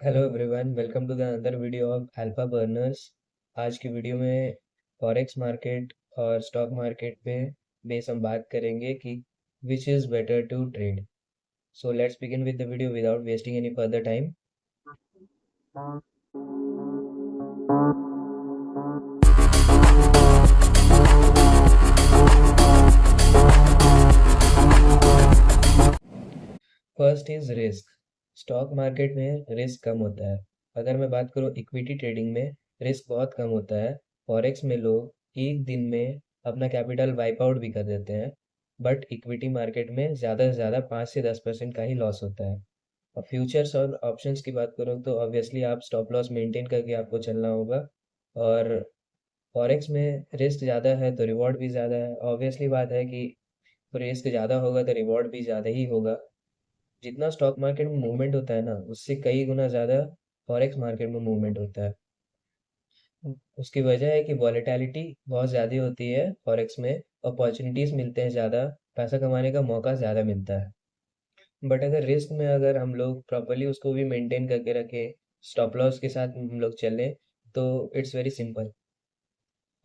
Hello everyone, welcome to the another video of Alpha Burners. आज की video में forex market और stock market पे बेस हम बात करेंगे कि which is better to trade. So let's begin with the video without wasting any further time. First is risk. Stock market में रिस्क कम होता है। अगर मैं बात करूँ इक्विटी ट्रेडिंग में, रिस्क बहुत कम होता है। फॉरेक्स में लोग एक दिन में अपना कैपिटल वाइप आउट भी कर देते हैं, बट इक्विटी मार्केट में ज़्यादा से ज़्यादा 5 से 10% का ही लॉस होता है। और फ्यूचर्स और ऑप्शंस की बात करूँ तो ऑब्वियसली आप स्टॉप लॉस मेंटेन करके आपको चलना होगा। और फॉरेक्स में रिस्क ज़्यादा है तो रिवॉर्ड भी ज़्यादा है। ऑब्वियसली बात है कि रिस्क ज़्यादा होगा तो रिवॉर्ड भी ज़्यादा ही होगा। जितना स्टॉक मार्केट में मूवमेंट होता है ना, उससे कई गुना ज़्यादा फॉरेक्स मार्केट में मूवमेंट होता है। उसकी वजह है कि वॉलेटिलिटी बहुत ज़्यादा होती है फॉरेक्स में, अपॉर्चुनिटीज़ मिलते हैं ज़्यादा, पैसा कमाने का मौका ज़्यादा मिलता है। बट अगर रिस्क में अगर हम लोग प्रॉपर्ली उसको भी मेंटेन करके रखें, स्टॉप लॉस के साथ हम लोग चलें, तो इट्स वेरी सिंपल।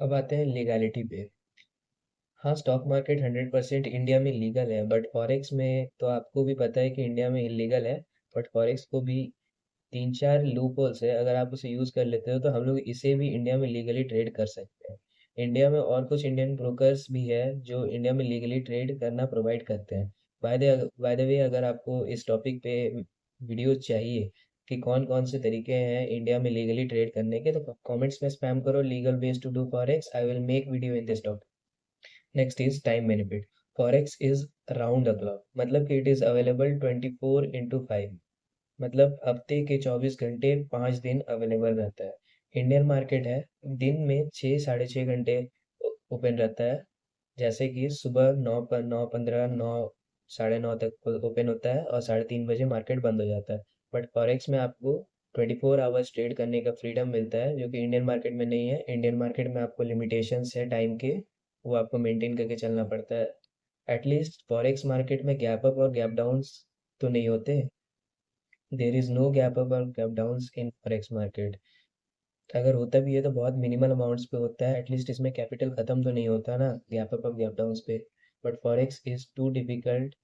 अब आते हैं लीगैलिटी पे। हाँ, स्टॉक मार्केट 100% इंडिया में लीगल है, बट फॉरेक्स में तो आपको भी पता है कि इंडिया में इलीगल है। बट फॉरेक्स को भी 3-4 लूप होल्स है, अगर आप उसे यूज़ कर लेते हो तो हम लोग इसे भी इंडिया में लीगली ट्रेड कर सकते हैं। इंडिया में और कुछ इंडियन ब्रोकर्स भी है जो इंडिया में लीगली ट्रेड करना प्रोवाइड करते हैं। बाय द वे, अगर आपको इस टॉपिक पे वीडियो चाहिए कि कौन कौन से तरीके हैं इंडिया में लीगली ट्रेड करने के, तो कमेंट्स में स्पैम करो legal ways to do forex, I will make video in this topic. Next is time benefit. Forex is round the clock, मतलब कि इट इज अवेलेबल 24/5, मतलब हफ्ते के 24 घंटे 5 दिन अवेलेबल रहता है। इंडियन मार्केट है, दिन में 6 साढ़े 6 घंटे ओपन रहता है। जैसे कि सुबह 9 पर 9:15 9 साढ़े 9 तक ओपन होता है और 3:30 बजे मार्केट बंद हो जाता है। बट फॉरेक्स में आपको 24 आवर्स ट्रेड करने का फ्रीडम मिलता है, जो कि इंडियन मार्केट में नहीं है। इंडियन मार्केट में आपको लिमिटेशंस है टाइम के, वो आपको मेंटेन करके चलना पड़ता है। एटलीस्ट फॉरेक्स मार्केट में गैप अप और गैप डाउन्स तो नहीं होते। There is no gap up और gap downs in forex market. अगर होता भी है तो बहुत मिनिमल अमाउंट्स पे होता है। एटलीस्ट इसमें कैपिटल खत्म तो नहीं होता ना गैप अप और गैप डाउन्स पे। But forex is too difficult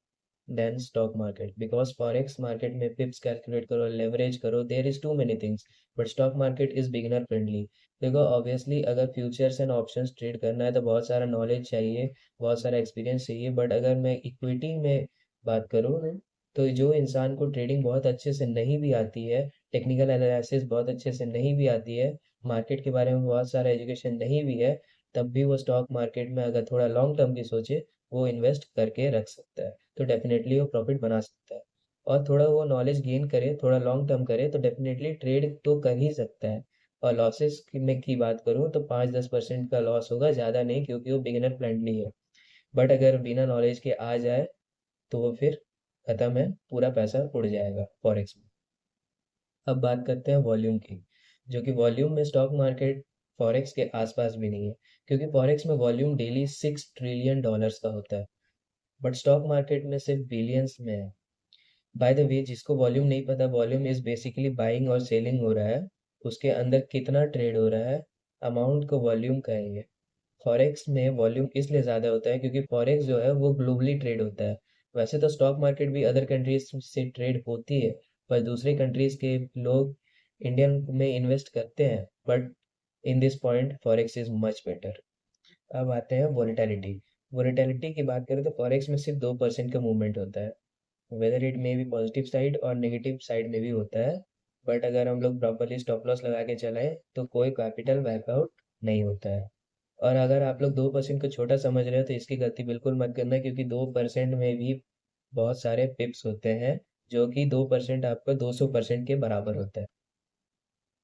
then stock market, because forex market में पिप्स कैलकुलेट करो, लेवरेज करो, there is too many things. But stock market is beginner friendly. देखो, ऑब्वियसली अगर फ्यूचर्स एंड ऑप्शंस ट्रेड करना है तो बहुत सारा नॉलेज चाहिए, बहुत सारा एक्सपीरियंस चाहिए। बट अगर मैं इक्विटी में बात करूँ तो जो इंसान को ट्रेडिंग बहुत अच्छे से नहीं भी आती है, टेक्निकल एनालिसिस बहुत अच्छे से नहीं भी आती है, मार्केट के बारे में बहुत सारा एजुकेशन नहीं भी है, तब भी वो स्टॉक मार्केट में अगर थोड़ा लॉन्ग टर्म की सोचे, वो इन्वेस्ट करके रख सकता है, तो डेफिनेटली वो प्रॉफिट बना सकता है। और थोड़ा वो नॉलेज गेन करे, थोड़ा लॉन्ग टर्म करे, तो डेफिनेटली ट्रेड तो कर ही सकता है। और लॉसेस की बात करूँ तो 5-10% का लॉस होगा, ज़्यादा नहीं, क्योंकि वो बिगिनर फ्रेंडली है। बट अगर बिना नॉलेज के आ जाए तो वो फिर खत्म है, पूरा पैसा उड़ जाएगा फॉरेक्स में। अब बात करते हैं वॉल्यूम की, जो कि वॉल्यूम में स्टॉक मार्केट फॉरेक्स के आसपास भी नहीं है, क्योंकि फॉरेक्स में वॉल्यूम डेली $6 ट्रिलियन का होता है, बट स्टॉक मार्केट में सिर्फ बिलियंस में है। बाय द वे, जिसको वॉल्यूम नहीं पता, वॉल्यूम इज बेसिकली बाइंग और सेलिंग हो रहा है, उसके अंदर कितना ट्रेड हो रहा है, अमाउंट को वॉल्यूम कहेंगे। फॉरेक्स में वॉल्यूम इसलिए ज़्यादा होता है क्योंकि फॉरेक्स जो है वो ग्लोबली ट्रेड होता है। वैसे तो स्टॉक मार्केट भी अदर कंट्रीज से ट्रेड होती है, पर दूसरे कंट्रीज के लोग इंडियन में इन्वेस्ट करते हैं। But in this point forex is much better. अब आते हैं वोलेटिलिटी। वोलेटिलिटी की बात करें तो फॉरेक्स में सिर्फ 2% का मूवमेंट होता है, whether it may be positive side और नेगेटिव साइड में भी होता है। बट अगर हम लोग प्रॉपरली स्टॉप लॉस लगा के चलाएं तो कोई कैपिटल वाइप आउट नहीं होता है। और अगर आप लोग 2% को छोटा समझ रहे हो तो इसकी गलती बिल्कुल मत करना, क्योंकि 2% में भी बहुत सारे पिप्स होते हैं, जो कि 2% आपका 200% के बराबर होता है।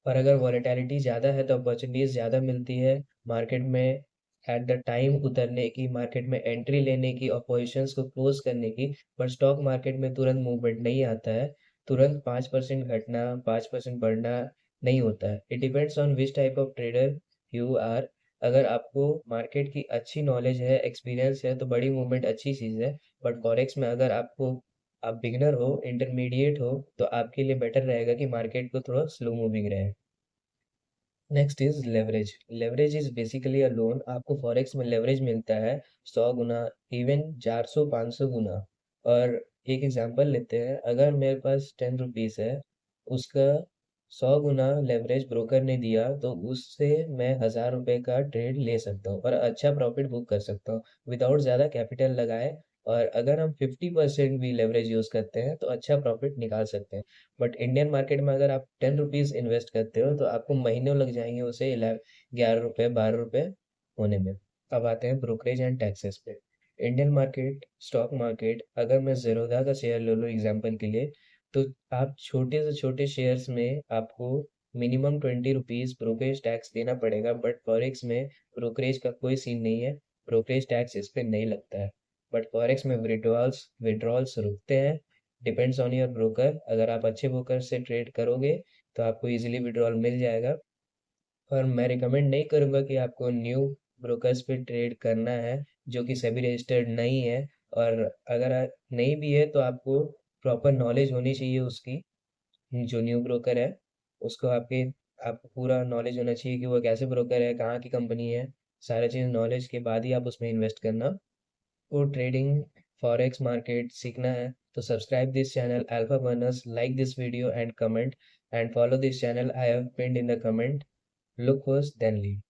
और अगर वॉलेटिलिटी ज़्यादा है तो अपॉर्चुनिटीज़ ज़्यादा मिलती है मार्केट में, एट द टाइम उतरने की, मार्केट में एंट्री लेने की और पोजिशंस को क्लोज करने की। पर स्टॉक मार्केट में तुरंत मूवमेंट नहीं आता है, तुरंत 5% घटना 5% बढ़ना नहीं होता है। It depends on which type of trader you are. अगर आपको मार्केट की अच्छी नॉलेज है, एक्सपीरियंस है, तो बड़ी मूवमेंट अच्छी चीज़ है। बट फॉरेक्स में अगर आपको आप बिगिनर हो, इंटरमीडिएट हो, तो आपके लिए बेटर रहेगा कि मार्केट को थोड़ा स्लो मूविंग रहे। Next is leverage. Leverage is basically a loan. आपको फॉरेक्स में लेवरेज मिलता है 100 गुना, इवन 400-500 गुना। और एक एग्जांपल लेते हैं, अगर मेरे पास 10 रुपीज़ है, उसका 100 गुना लेवरेज ब्रोकर ने दिया, तो उससे मैं 1000 रुपये का ट्रेड ले सकता हूँ और अच्छा प्रॉफिट बुक कर सकता हूँ विदाउट ज़्यादा कैपिटल लगाए। और अगर हम 50% भी लेवरेज यूज़ करते हैं तो अच्छा प्रॉफिट निकाल सकते हैं। बट इंडियन मार्केट में अगर आप 10 रुपीज़ इन्वेस्ट करते हो तो आपको महीनों लग जाएंगे उसे 11 रुपये 12 रुपये होने में। अब आते हैं ब्रोकरेज एंड टैक्सेस पे। इंडियन मार्केट, स्टॉक मार्केट, अगर मैं ज़ेरोधा का शेयर ले लूँ एग्जांपल के लिए, तो आप छोटे से छोटे शेयर्स में आपको मिनिमम 20 रुपीज़ ब्रोकरेज टैक्स देना पड़ेगा। बट फॉरेक्स में ब्रोकरेज का कोई सीन नहीं है, ब्रोकरेज टैक्स इस पे नहीं लगता है। बट फॉरेक्स में विड्रॉल्स विड्रॉल्स रुकते हैं, डिपेंड्स ऑन योर ब्रोकर। अगर आप अच्छे ब्रोकर से ट्रेड करोगे तो आपको इजीली विड्रॉल मिल जाएगा। और मैं रिकमेंड नहीं करूँगा कि आपको न्यू ब्रोकर्स पे ट्रेड करना है जो कि सेबी रजिस्टर्ड नहीं है। और अगर नहीं भी है तो आपको प्रॉपर नॉलेज होनी चाहिए उसकी। जो न्यू ब्रोकर है उसको आपको पूरा नॉलेज होना चाहिए कि वो कैसे ब्रोकर है, कहाँ की कंपनी है। सारे चीज़ नॉलेज के बाद ही आप उसमें इन्वेस्ट करना। को ट्रेडिंग फॉरेक्स मार्केट सीखना है तो subscribe this channel Alpha Burners, like this video and comment, and follow this channel I have pinned in the comment. Look first then lead.